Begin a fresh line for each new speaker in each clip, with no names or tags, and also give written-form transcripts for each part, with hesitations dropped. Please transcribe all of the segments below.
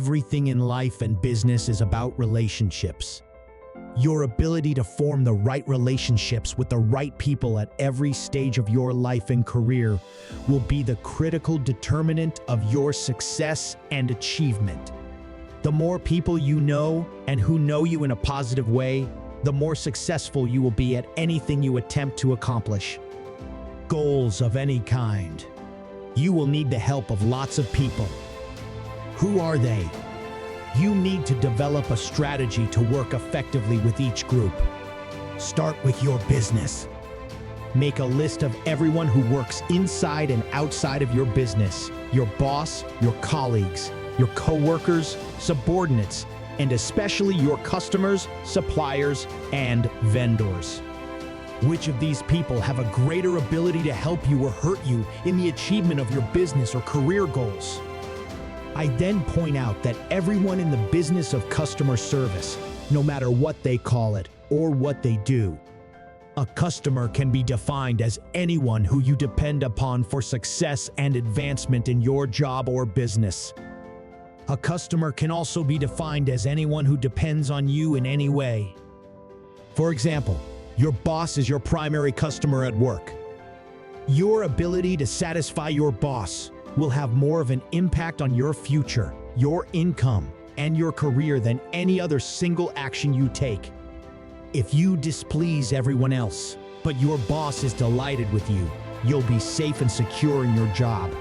Everything in life and business is about relationships. Your ability to form the right relationships with the right people at every stage of your life and career will be the critical determinant of your success and achievement. The more people you know and who know you in a positive way, the more successful you will be at anything you attempt to accomplish. Goals of any kind. You will need the help of lots of people. Who are they? You need to develop a strategy to work effectively with each group. Start with your business. Make a list of everyone who works inside and outside of your business, your boss, your colleagues, your coworkers, subordinates, and especially your customers, suppliers, and vendors. Which of these people have a greater ability to help you or hurt you in the achievement of your business or career goals? I then point out that everyone in the business of customer service, no matter what they call it or what they do, a customer can be defined as anyone who you depend upon for success and advancement in your job or business. A customer can also be defined as anyone who depends on you in any way. For example, your boss is your primary customer at work. Your ability to satisfy your boss will have more of an impact on your future, your income, and your career than any other single action you take. If you displease everyone else, but your boss is delighted with you, you'll be safe and secure in your job.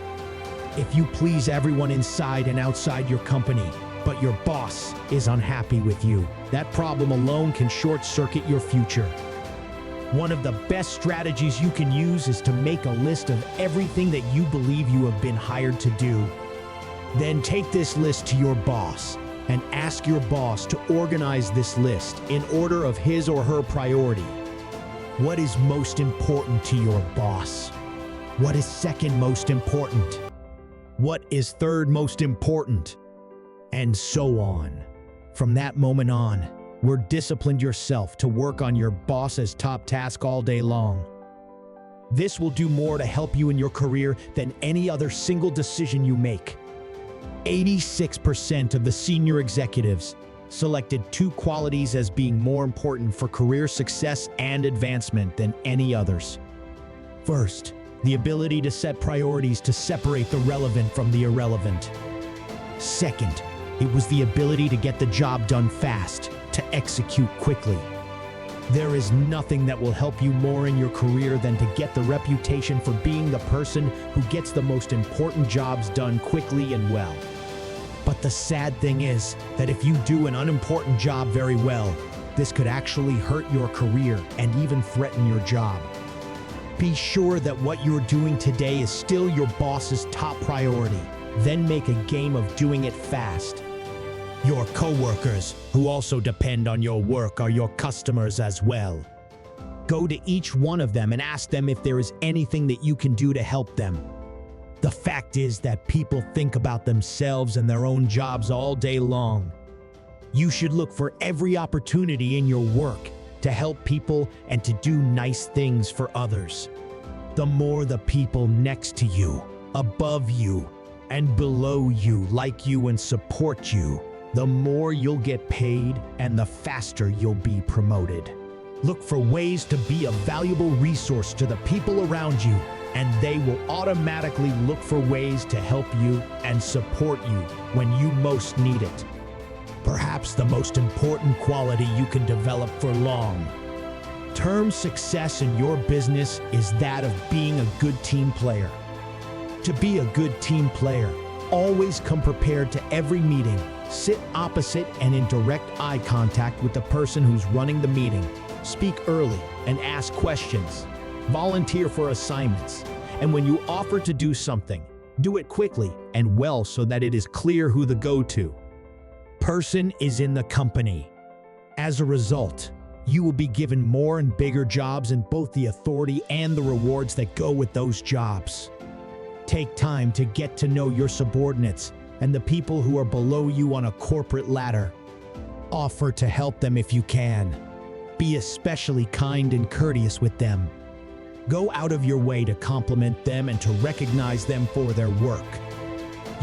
If you please everyone inside and outside your company, but your boss is unhappy with you, that problem alone can short-circuit your future. One of the best strategies you can use is to make a list of everything that you believe you have been hired to do. Then take this list to your boss and ask your boss to organize this list in order of his or her priority. What is most important to your boss? What is second most important? What is third most important? And so on. From that moment on, discipline yourself to work on your boss's top task all day long. This will do more to help you in your career than any other single decision you make. 86% of the senior executives selected two qualities as being more important for career success and advancement than any others. First, the ability to set priorities to separate the relevant from the irrelevant. Second, it was the ability to get the job done fast, to execute quickly. There is nothing that will help you more in your career than to get the reputation for being the person who gets the most important jobs done quickly and well. But the sad thing is that if you do an unimportant job very well, this could actually hurt your career and even threaten your job. Be sure that what you're doing today is still your boss's top priority. Then make a game of doing it fast. Your coworkers, who also depend on your work, are your customers as well. Go to each one of them and ask them if there is anything that you can do to help them. The fact is that people think about themselves and their own jobs all day long. You should look for every opportunity in your work to help people and to do nice things for others. The more the people next to you, above you, and below you like you and support you, the more you'll get paid and the faster you'll be promoted. Look for ways to be a valuable resource to the people around you, and they will automatically look for ways to help you and support you when you most need it. Perhaps the most important quality you can develop for long-term success in your business is that of being a good team player. To be a good team player, always come prepared to every meeting. Sit opposite and in direct eye contact with the person who's running the meeting. Speak early and ask questions. Volunteer for assignments. And when you offer to do something, do it quickly and well so that it is clear who the go-to person is in the company. As a result, you will be given more and bigger jobs and both the authority and the rewards that go with those jobs. Take time to get to know your subordinates and the people who are below you on a corporate ladder. Offer to help them if you can. Be especially kind and courteous with them. Go out of your way to compliment them and to recognize them for their work.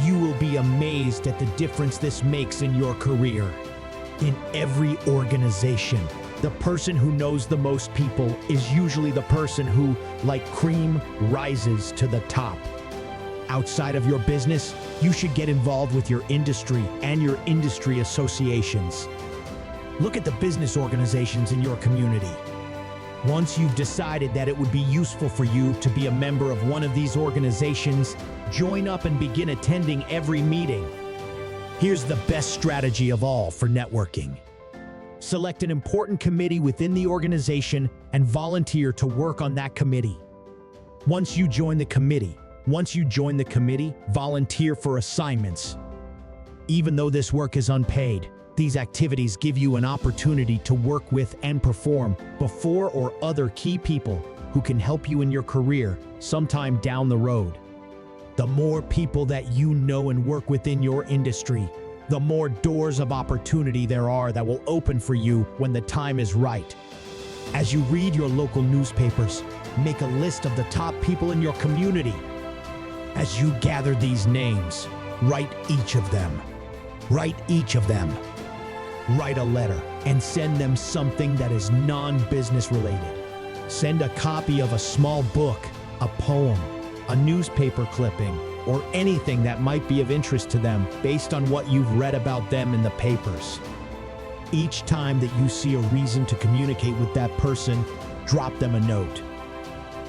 You will be amazed at the difference this makes in your career. In every organization, the person who knows the most people is usually the person who, like cream, rises to the top. Outside of your business, you should get involved with your industry and your industry associations. Look at the business organizations in your community. Once you've decided that it would be useful for you to be a member of one of these organizations, join up and begin attending every meeting. Here's the best strategy of all for networking. Select an important committee within the organization and volunteer to work on that committee. Once you join the committee, volunteer for assignments. Even though this work is unpaid, these activities give you an opportunity to work with and perform before or other key people who can help you in your career sometime down the road. The more people that you know and work within your industry, the more doors of opportunity there are that will open for you when the time is right. As you read your local newspapers, make a list of the top people in your community. As you gather these names, write each of them. Write a letter and send them something that is non-business related. Send a copy of a small book, a poem, a newspaper clipping, or anything that might be of interest to them based on what you've read about them in the papers. Each time that you see a reason to communicate with that person, drop them a note.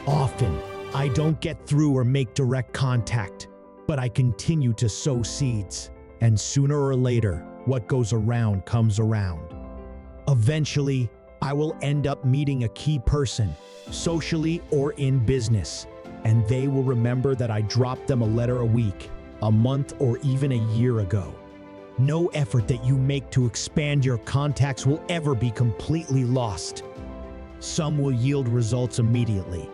Often, I don't get through or make direct contact, but I continue to sow seeds, and sooner or later, what goes around comes around. Eventually, I will end up meeting a key person, socially or in business, and they will remember that I dropped them a letter a week, a month, or even a year ago. No effort that you make to expand your contacts will ever be completely lost. Some will yield results immediately.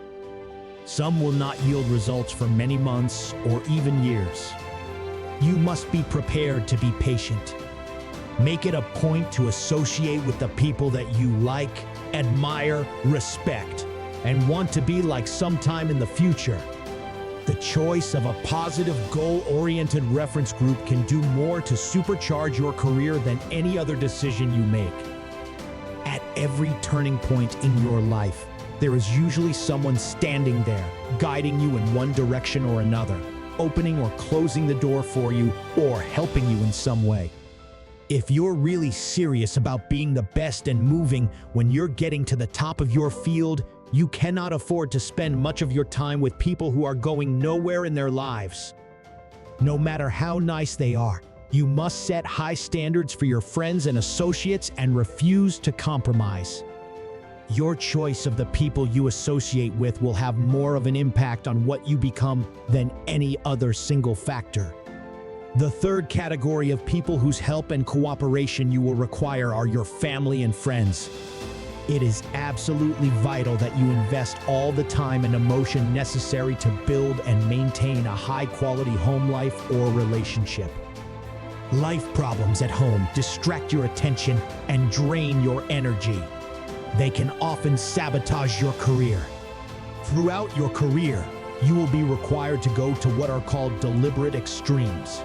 Some will not yield results for many months or even years. You must be prepared to be patient. Make it a point to associate with the people that you like, admire, respect, and want to be like sometime in the future. The choice of a positive, goal-oriented reference group can do more to supercharge your career than any other decision you make. At every turning point in your life, there is usually someone standing there, guiding you in one direction or another, opening or closing the door for you, or helping you in some way. If you're really serious about being the best and moving when you're getting to the top of your field, you cannot afford to spend much of your time with people who are going nowhere in their lives. No matter how nice they are, you must set high standards for your friends and associates and refuse to compromise. Your choice of the people you associate with will have more of an impact on what you become than any other single factor. The third category of people whose help and cooperation you will require are your family and friends. It is absolutely vital that you invest all the time and emotion necessary to build and maintain a high-quality home life or relationship. Life problems at home distract your attention and drain your energy. They can often sabotage your career. Throughout your career, you will be required to go to what are called deliberate extremes.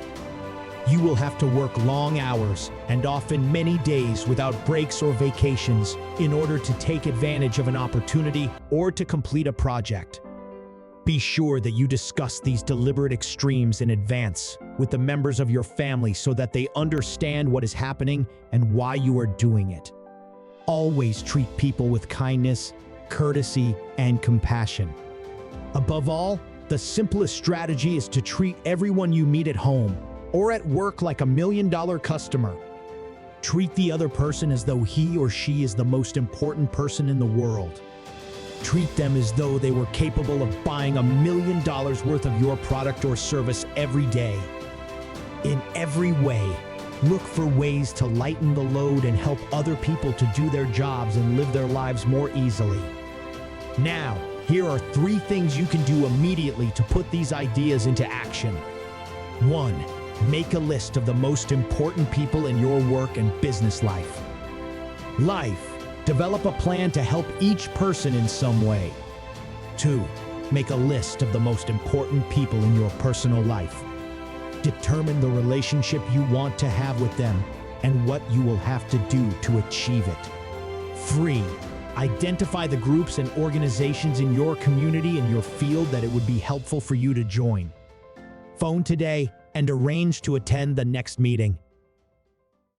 You will have to work long hours and often many days without breaks or vacations in order to take advantage of an opportunity or to complete a project. Be sure that you discuss these deliberate extremes in advance with the members of your family so that they understand what is happening and why you are doing it. Always treat people with kindness, courtesy, and compassion. Above all, the simplest strategy is to treat everyone you meet at home or at work like a $1 million customer. Treat the other person as though he or she is the most important person in the world. Treat them as though they were capable of buying $1 million worth of your product or service every day. In every way, look for ways to lighten the load and help other people to do their jobs and live their lives more easily. Now, here are 3 things you can do immediately to put these ideas into action. 1. Make a list of the most important people in your work and business life. Develop a plan to help each person in some way. 2. Make a list of the most important people in your personal life. Determine the relationship you want to have with them and what you will have to do to achieve it. 3. Identify the groups and organizations in your community and your field that it would be helpful for you to join. Phone today and arrange to attend the next meeting.